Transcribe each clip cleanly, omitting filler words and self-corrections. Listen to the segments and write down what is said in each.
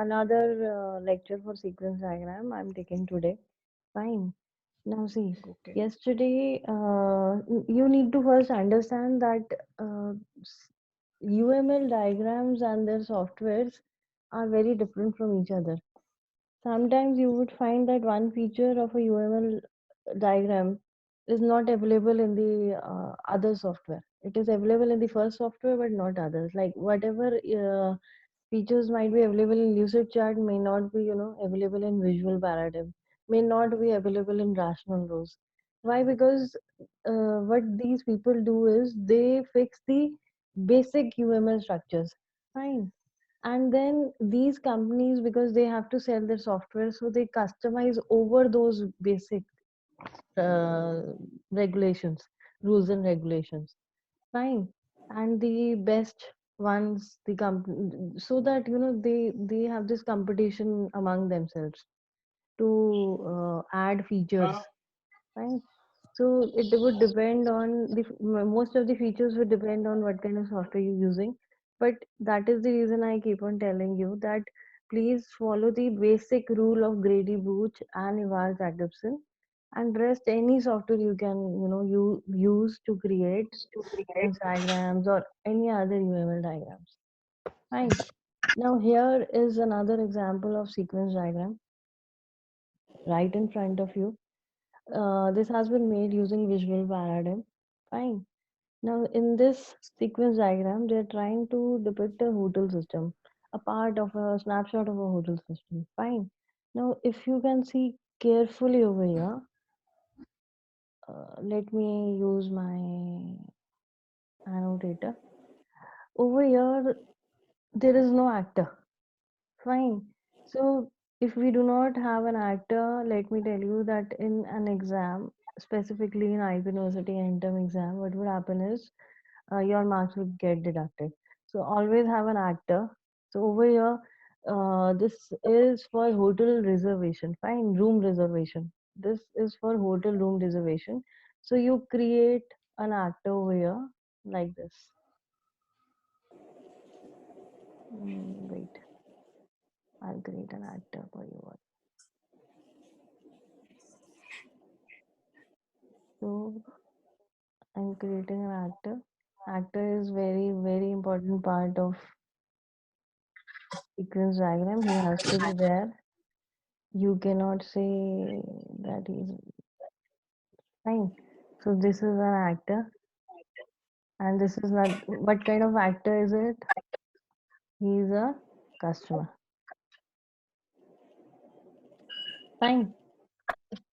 another lecture for sequence diagram I'm taking today. Fine. Now see, Okay. yesterday you need to first understand that UML diagrams and their softwares are very different from each other. Sometimes you would find that one feature of a UML diagram is not available in the other software. It is available in the first software, but not others. Like whatever features might be available in lucid chart may not be, available in visual paradigm, may not be available in rational rows. Why? Because what these people do is they fix the basic UML structures. Fine. And then these companies, because they have to sell their software, so they customize over those basic uh, regulations, rules and regulations. Fine. And the best ones, the company, so that they have this competition among themselves to add features. Right? So it would depend on most of the features would depend on what kind of software you're using. But that is the reason I keep on telling you that please follow the basic rule of Grady Booch and Ivar Jacobson, and rest any software you can you use to create sequence diagrams or any other UML diagrams. Fine. Now here is another example of sequence diagram right in front of you. This has been made using visual paradigm. Fine. Now, in this sequence diagram, they're trying to depict a hotel system, a part of a snapshot of a hotel system. Fine. Now, if you can see carefully over here, let me use my annotator. Over here, there is no actor. Fine. So if we do not have an actor, let me tell you that in an exam, specifically in IB University interim exam, what would happen is your marks would get deducted. So always have an actor. So over here, this is for hotel reservation. Fine, room reservation. This is for hotel room reservation. So you create an actor over here like this. Wait, I'll create an actor for you. So I'm creating an actor. Actor is very, very important part of sequence diagram. He has to be there. You cannot say that he's fine. So this is an actor, and this is not what kind of actor is it? He's a customer. Fine.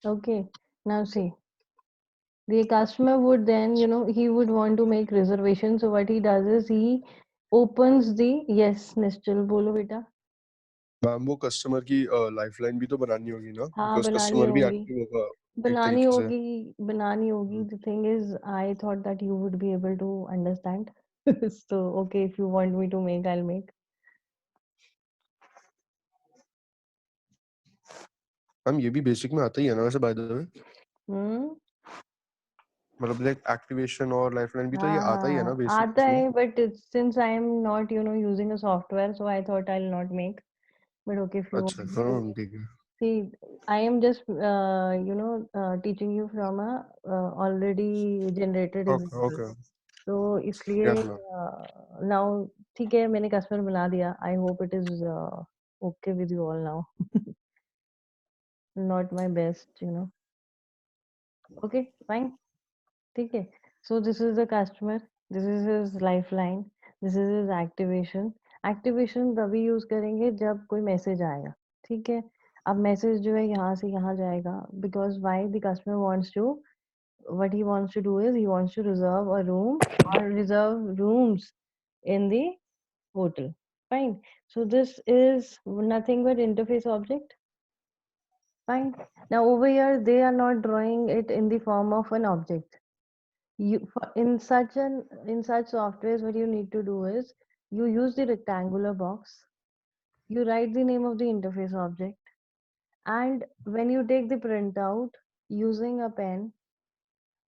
Okay. Now see, the customer would then, he would want to make reservation. So what he does is he opens the yes, Nischal, bolo beta. Ma'am वो customer की lifeline भी तो बनानी होगी ना, हाँ because बनानी customer भी होगी. एक्टिव होगा एक Banani तरीके से. hogi, banani hogi. The thing is, I thought that you would be able to understand. So, okay, if you want me to make, I'll make. Ma'am ये भी बेसिक में आता ही है ना वैसे, बाय द वे. Hmm? मतलब like activation और lifeline भी तो ये आता ही है ना हाँ, आता बेसिक्स में. है, but since I am not, using a software, so I thought I'll not make. But okay, if you अच्छा want हाँ to. ठीक है. See, I am just, teaching you from a already generated okay example. Okay. So, इसलिए yes ma'am. now ठीक है, मैंने customer मिला दिया. I hope it is okay with you all now. Not my best. Okay, fine. ठीक है. So this is the customer. This is his lifeline. This is his activation. Activation तभी use करेंगे जब कोई मैसेज आएगा. ठीक है. अब मैसेज जो है यहाँ से यहाँ जाएगा. Because why the customer wants to, what he wants to do is he wants to reserve a room or reserve rooms in the hotel. Fine. So this is nothing but interface object. Fine. Now over here they are not drawing it in the form of an object. In such softwares, what you need to do is you use the rectangular box, you write the name of the interface object, and when you take the printout using a pen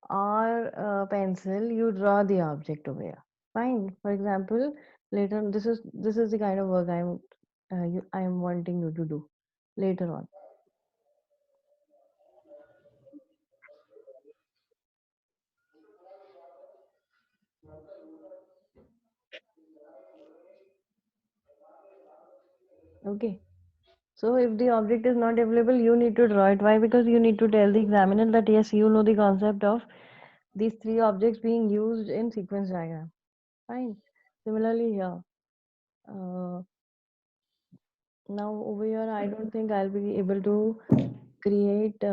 or a pencil, you draw the object over here. Fine. For example, later this is the kind of work I'm I am wanting you to do later on. Okay. So if the object is not available, you need to draw it. Why? Because you need to tell the examiner that yes, you know the concept of these three objects being used in sequence diagram. Fine. Similarly here. Uh, Now over here, I don't think I'll be able to create.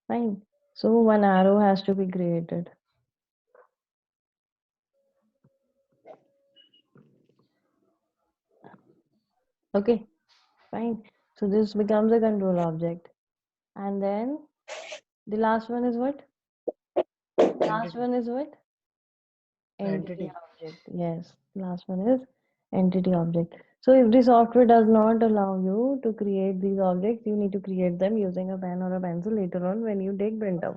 Fine. So one arrow has to be created. Okay. Fine. So this becomes a control object. And then the last one is what? Last Entity. one is what? Entity Entity. object. Yes. Last one is entity object. So if the software does not allow you to create these objects, you need to create them using a pen or a pencil later on when you take printouts.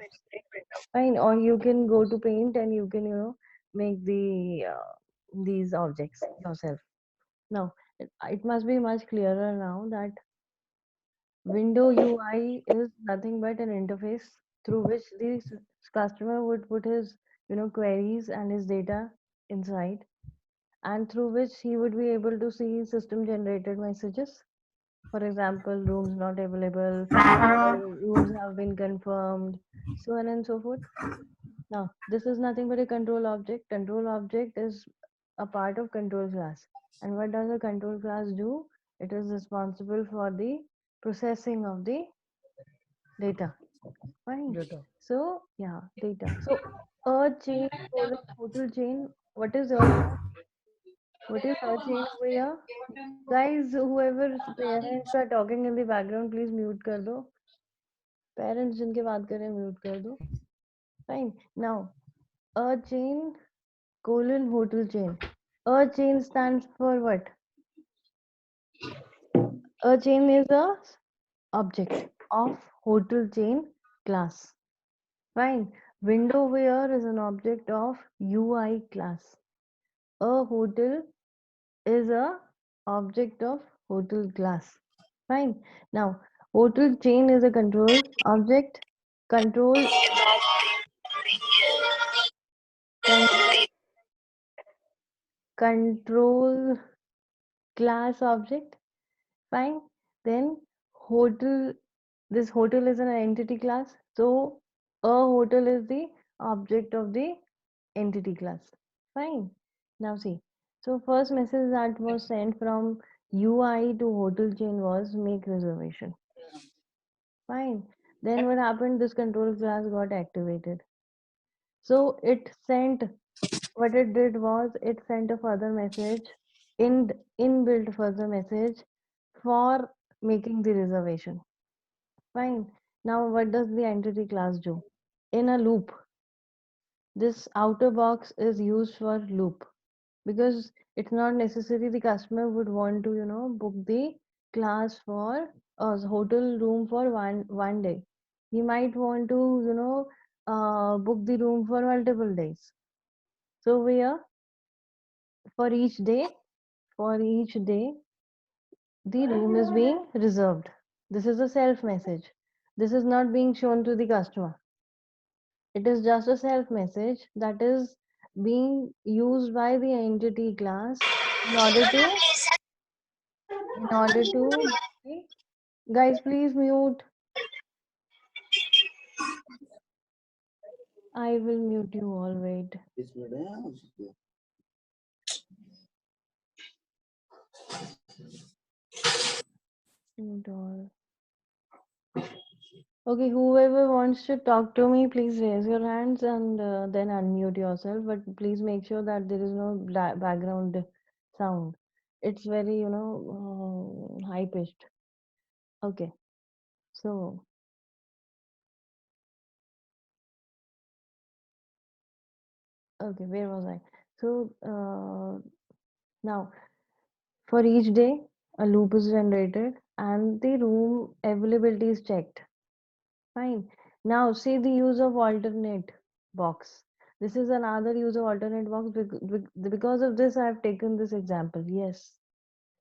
Fine. Or you can go to paint and you can, make these objects yourself. Now, it must be much clearer now that window UI is nothing but an interface through which the customer would put his, queries and his data inside, and through which he would be able to see system generated messages. For example, rooms not available, or rooms have been confirmed, so on and so forth. Now, this is nothing but a control object. Control object is a part of control class. And what does a control class do? It is responsible for the processing of the data. Fine. Data. So, yeah, data. So, a chain colon total chain. What is a chain? What is a chain over here? Guys, whoever's parents are talking in the background, please mute कर दो. Parents जिनके बात कर रहे हैं mute कर दो. Fine. Now, a chain colon hotel chain. A chain stands for what? A chain is a object of hotel chain class. Fine. Window over here is an object of UI class. A hotel is a object of hotel class. Fine. Now, hotel chain is a control object. Control con control class object. Fine. Then hotel, this hotel is an entity class. So a hotel is the object of the entity class. Fine. Now see. So first message that was sent from UI to hotel chain was make reservation. Fine. Then what happened? This control class got activated. So it sent, what it did was it sent a further message, in inbuilt further message for making the reservation. Fine. Now what does the entity class do? In a loop, this outer box is used for loop, because it's not necessary the customer would want to, book the class for a hotel room for one day. He might want to, book the room for multiple days. So where for each day, for each day, the room is being reserved. This is a self message. This is not being shown to the customer. It is just a self message that is being used by the entity class in order to, in order to, guys, please mute. I will mute you all. Wait. Mute all. Okay, whoever wants to talk to me, please raise your hands and then unmute yourself. But please make sure that there is no background sound. It's very, high pitched. Okay, so, okay, where was I? So, now for each day, a loop is generated and the room availability is checked. Fine. Now, see the use of alternate box. This is another use of alternate box. Because of this, I have taken this example. Yes.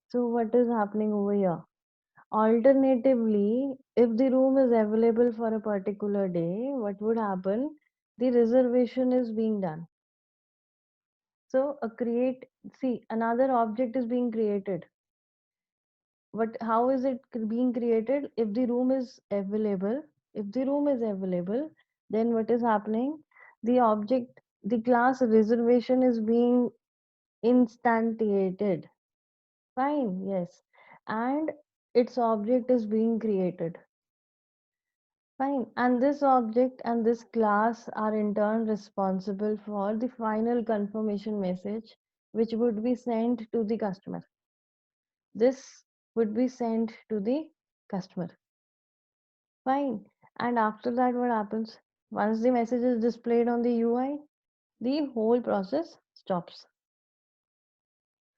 So what is happening over here? Alternatively, if the room is available for a particular day, what would happen? The reservation is being done. So see, another object is being created. But how is it being created? If the room is available, then what is happening? The object, the class reservation is being instantiated. Fine, yes. And its object is being created. Fine. And this object and this class are in turn responsible for the final confirmation message, which would be sent to the customer. This would be sent to the customer. Fine. And after that, what happens? Once the message is displayed on the UI, the whole process stops.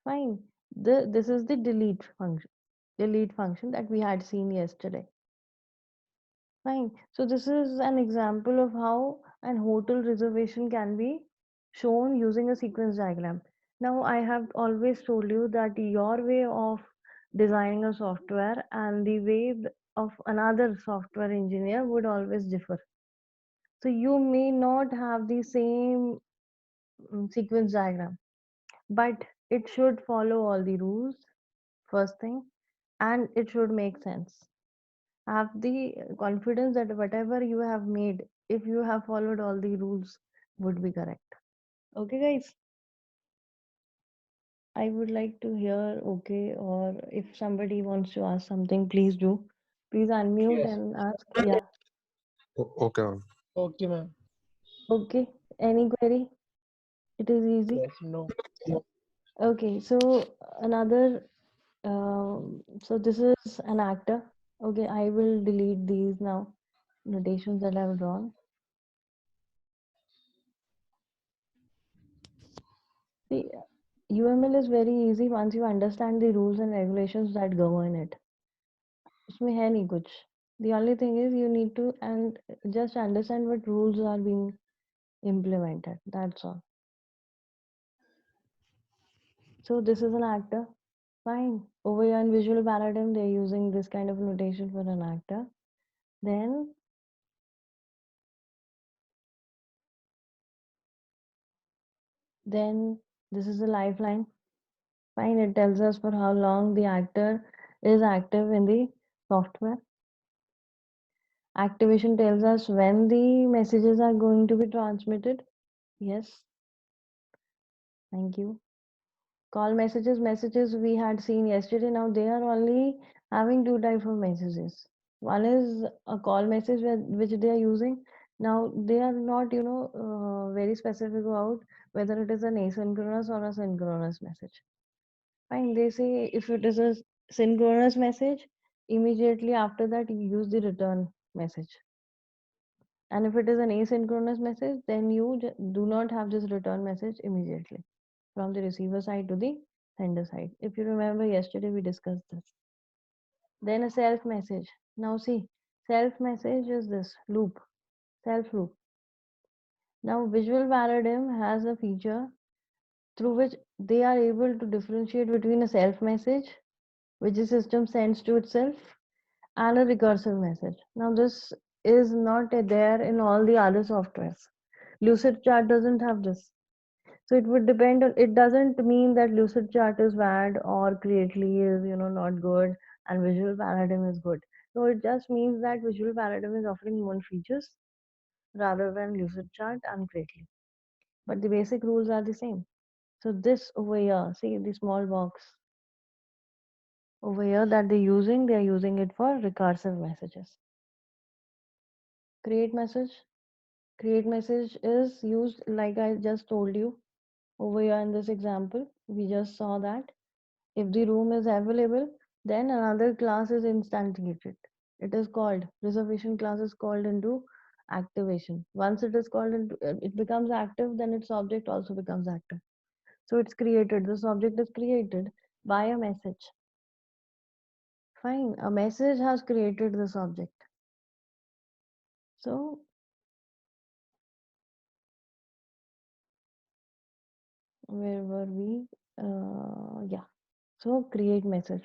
Fine. This is the delete function that we had seen yesterday. Fine. So this is an example of how an hotel reservation can be shown using a sequence diagram. Now, I have always told you that your way of designing a software and the way of another software engineer would always differ. So you may not have the same sequence diagram, but it should follow all the rules, first thing, and it should make sense. Have the confidence that whatever you have made, if you have followed all the rules, would be correct. Okay, guys, I would like to hear okay, or if somebody wants to ask something, please do. Please unmute Yes. and ask. Yeah. Okay, ma'am. Okay, ma'am. Okay. Any query? It is easy. Yes, no. Okay. So another. So this is an actor. Okay, I will delete these now. Notations that I've drawn. See, UML is very easy once you understand the rules and regulations that govern it. उसमें है नहीं कुछ. The only thing is you need to and just understand what rules are being implemented. That's all. So this is an actor. Fine. Over here in visual paradigm, they're using this kind of notation for an actor. Then, then this is a lifeline. Fine. It tells us for how long the actor is active in the software. Activation tells us when the messages are going to be transmitted. Yes, thank you. Call messages we had seen yesterday. Now they are only having two types of messages. One is a call message which they are using. Now they are not, very specific about whether it is an asynchronous or a synchronous message. Fine. They say if it is a synchronous message, immediately after that you use the return message. And if it is an asynchronous message, then you do not have this return message immediately from the receiver side to the sender side. If you remember yesterday, we discussed this. Then a self message. Now see, self message is this loop, self loop. Now visual paradigm has a feature through which they are able to differentiate between a self message, which the system sends to itself, and a recursive message. Now this is not there in all the other softwares. Lucidchart doesn't have this. So it would depend on, it doesn't mean that Lucidchart is bad or Creately is, not good and Visual Paradigm is good. No, it just means that Visual Paradigm is offering more features rather than Lucidchart and Creately. But the basic rules are the same. So this over here, see the small box over here that they're using it for recursive messages. Create message. Create message is used like I just told you over here in this example. We just saw that if the room is available, then another class is instantiated. It is called, reservation class is called into activation. Once it is called into, it becomes active, then its object also becomes active. So it's created, this object is created by a message. Fine, a message has created this object. So Where were we? Yeah. So create message.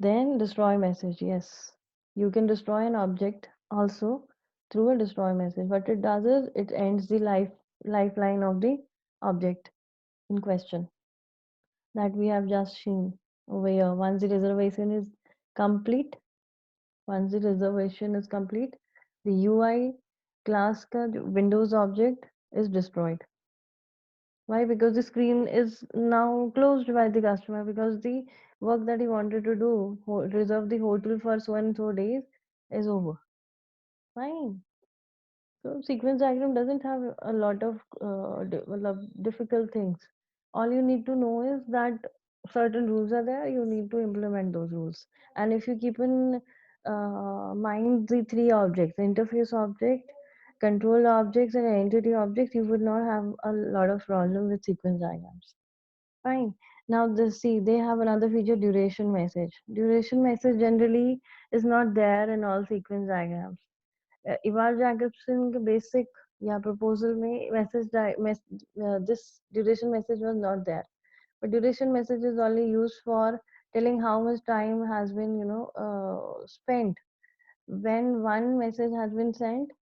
Then destroy message. Yes. You can destroy an object also through a destroy message. What it does is it ends the lifeline of the object in question that we have just seen over here. Complete, once the reservation is complete, the UI class ka Windows object is destroyed. Why? Because the screen is now closed by the customer because the work that he wanted to do, reserve the hotel for so and so days, is over. Fine. So sequence diagram doesn't have a lot of difficult things. All you need to know is that certain rules are there. You need to implement those rules. And if you keep in mind the three objects, interface object, control objects, and entity objects, you would not have a lot of problem with sequence diagrams. Fine. Now see, they have another feature, duration message. Duration message generally is not there in all sequence diagrams. इवाल जैकब्सन के basic या proposal में this duration message was not there. But duration message is only used for telling how much time has been, spent when one message has been sent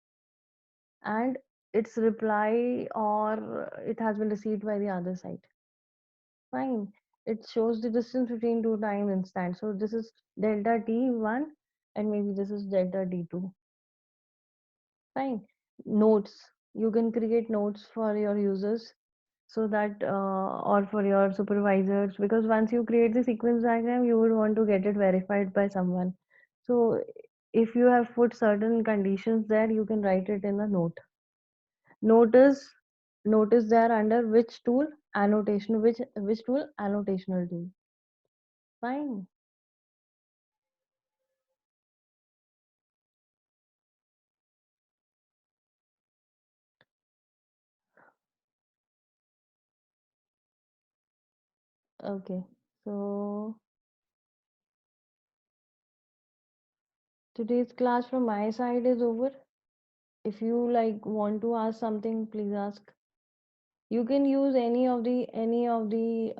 and its reply or it has been received by the other side. Fine. It shows the distance between two time instants. So this is delta t1 and maybe this is delta t2. Fine. Notes. You can create notes for your users so that or for your supervisors, because once you create the sequence diagram, you would want to get it verified by someone. So if you have put certain conditions there, you can write it in a note. Notice notice there under which tool? Annotation. Which tool? Annotational tool. Fine. Okay. So today's class from my side is over. If you like want to ask something, please ask. You can use any of the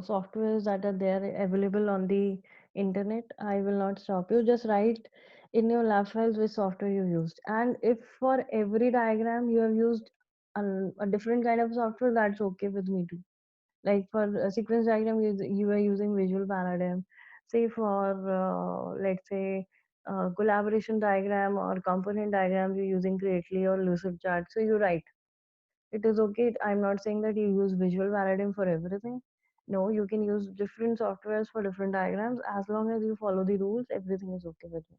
softwares that are there available on the internet. I will not stop you. Just write in your lab files which software you used. And if for every diagram you have used a different kind of software, that's okay with me too. Like for a sequence diagram, you are using visual paradigm. Say for let's say collaboration diagram or component diagrams, you're using Creately or Lucid Chart. So you write it is okay. I'm not saying that you use visual paradigm for everything. No, you can use different softwares for different diagrams. As long as you follow the rules, everything is okay with me.